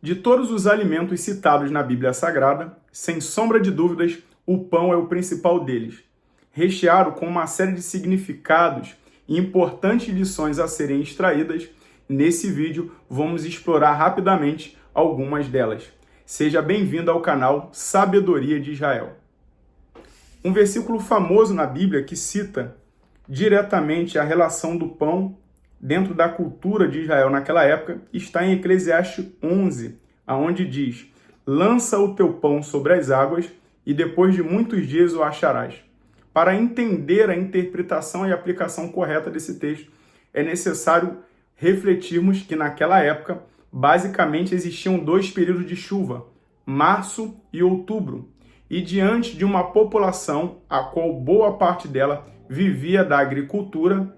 De todos os alimentos citados na Bíblia Sagrada, sem sombra de dúvidas, o pão é o principal deles. Recheado com uma série de significados e importantes lições a serem extraídas, nesse vídeo vamos explorar rapidamente algumas delas. Seja bem-vindo ao canal Sabedoria de Israel. Um versículo famoso na Bíblia que cita diretamente a relação do pão dentro da cultura de Israel naquela época está em Eclesiastes 11, aonde diz: lança o teu pão sobre as águas e depois de muitos dias o acharás. Para entender a interpretação e aplicação correta desse texto, é necessário refletirmos que naquela época, basicamente existiam dois períodos de chuva, março e outubro, e diante de uma população a qual boa parte dela vivia da agricultura,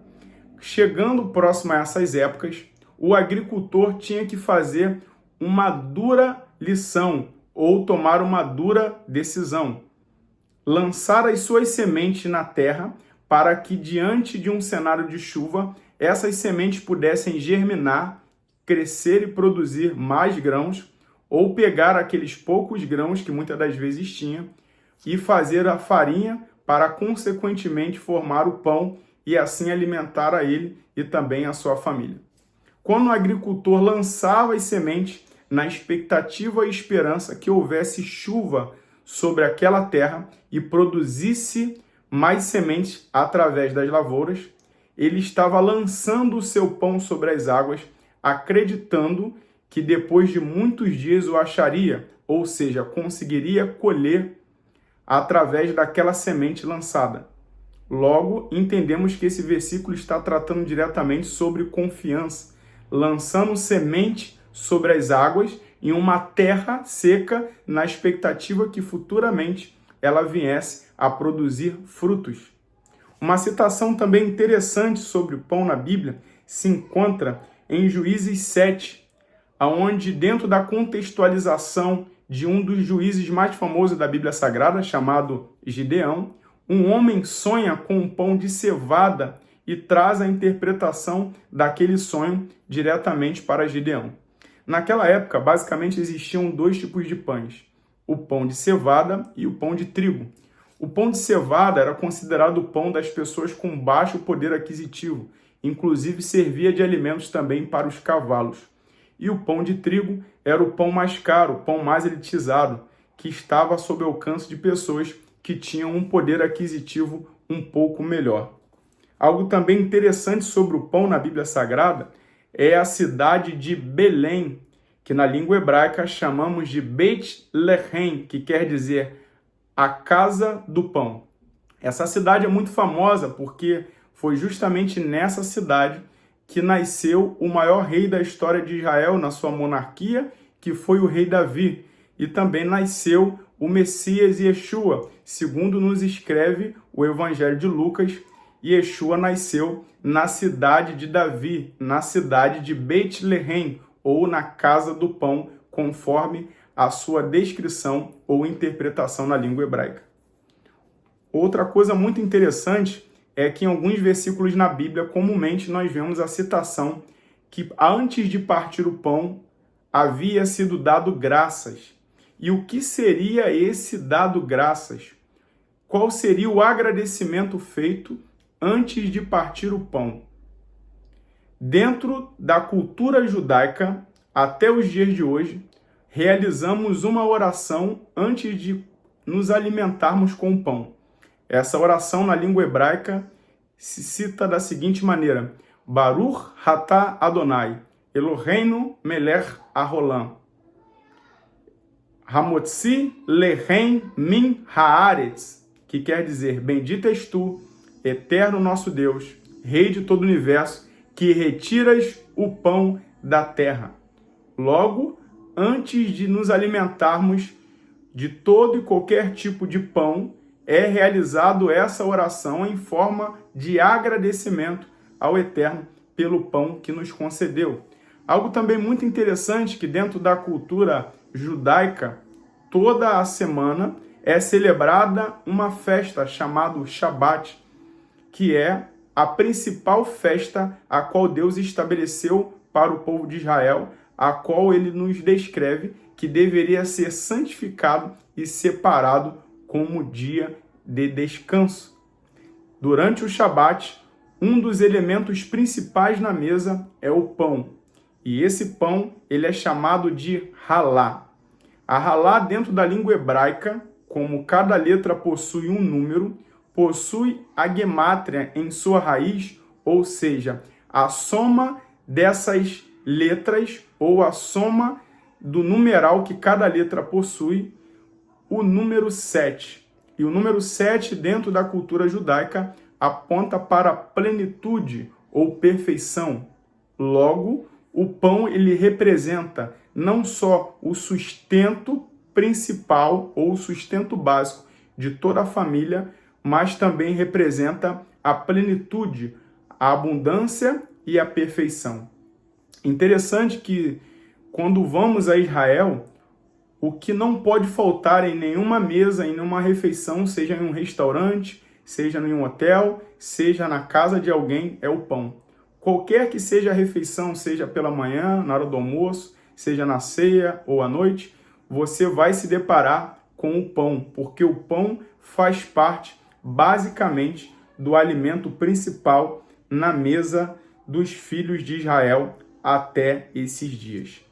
chegando próximo a essas épocas, o agricultor tinha que fazer uma dura lição ou tomar uma dura decisão. Lançar as suas sementes na terra para que, diante de um cenário de chuva, essas sementes pudessem germinar, crescer e produzir mais grãos, ou pegar aqueles poucos grãos que muitas das vezes tinha e fazer a farinha para, consequentemente, formar o pão e assim alimentar a ele e também a sua família. Quando o agricultor lançava as sementes na expectativa e esperança que houvesse chuva sobre aquela terra e produzisse mais sementes através das lavouras, ele estava lançando o seu pão sobre as águas, acreditando que depois de muitos dias o acharia, ou seja, conseguiria colher através daquela semente lançada. Logo, entendemos que esse versículo está tratando diretamente sobre confiança, lançando semente sobre as águas em uma terra seca, na expectativa que futuramente ela viesse a produzir frutos. Uma citação também interessante sobre o pão na Bíblia se encontra em Juízes 7, onde, dentro da contextualização de um dos juízes mais famosos da Bíblia Sagrada, chamado Gideão, um homem sonha com um pão de cevada e traz a interpretação daquele sonho diretamente para Gideão. Naquela época, basicamente, existiam dois tipos de pães: o pão de cevada e o pão de trigo. O pão de cevada era considerado o pão das pessoas com baixo poder aquisitivo, inclusive servia de alimentos também para os cavalos. E o pão de trigo era o pão mais caro, o pão mais elitizado, que estava sob o alcance de pessoas que tinham um poder aquisitivo um pouco melhor. Algo também interessante sobre o pão na Bíblia Sagrada é a cidade de Belém, que na língua hebraica chamamos de Beit Lehem, que quer dizer a casa do pão. Essa cidade é muito famosa porque foi justamente nessa cidade que nasceu o maior rei da história de Israel na sua monarquia, que foi o rei Davi, e também nasceu o Messias Yeshua, segundo nos escreve o Evangelho de Lucas. Yeshua nasceu na cidade de Davi, na cidade de Beit Lehem, ou na casa do pão, conforme a sua descrição ou interpretação na língua hebraica. Outra coisa muito interessante é que em alguns versículos na Bíblia, comumente nós vemos a citação que antes de partir o pão, havia sido dado graças. E o que seria esse dado graças? Qual seria o agradecimento feito antes de partir o pão? Dentro da cultura judaica, até os dias de hoje, realizamos uma oração antes de nos alimentarmos com o pão. Essa oração na língua hebraica se cita da seguinte maneira: Baruch atah Adonai, Eloheinu melech haolam, Hamotzi lehem min haaretz, que quer dizer: bendito és tu, eterno nosso Deus, Rei de todo o universo, que retiras o pão da terra. Logo, antes de nos alimentarmos de todo e qualquer tipo de pão, é realizado essa oração em forma de agradecimento ao Eterno pelo pão que nos concedeu. Algo também muito interessante que dentro da cultura judaica, toda a semana é celebrada uma festa chamada Shabat, que é a principal festa a qual Deus estabeleceu para o povo de Israel, a qual ele nos descreve que deveria ser santificado e separado como dia de descanso. Durante o Shabat, um dos elementos principais na mesa é o pão. E esse pão ele é chamado de halá. A halá, dentro da língua hebraica, como cada letra possui um número, possui a gemátria em sua raiz, ou seja, a soma dessas letras ou a soma do numeral que cada letra possui, o número 7. E o número 7, dentro da cultura judaica, aponta para a plenitude ou perfeição. Logo, o pão ele representa não só o sustento principal ou o sustento básico de toda a família, mas também representa a plenitude, a abundância e a perfeição. Interessante que quando vamos a Israel, o que não pode faltar em nenhuma mesa, em nenhuma refeição, seja em um restaurante, seja em um hotel, seja na casa de alguém, é o pão. Qualquer que seja a refeição, seja pela manhã, na hora do almoço, seja na ceia ou à noite, você vai se deparar com o pão, porque o pão faz parte, basicamente, do alimento principal na mesa dos filhos de Israel até esses dias.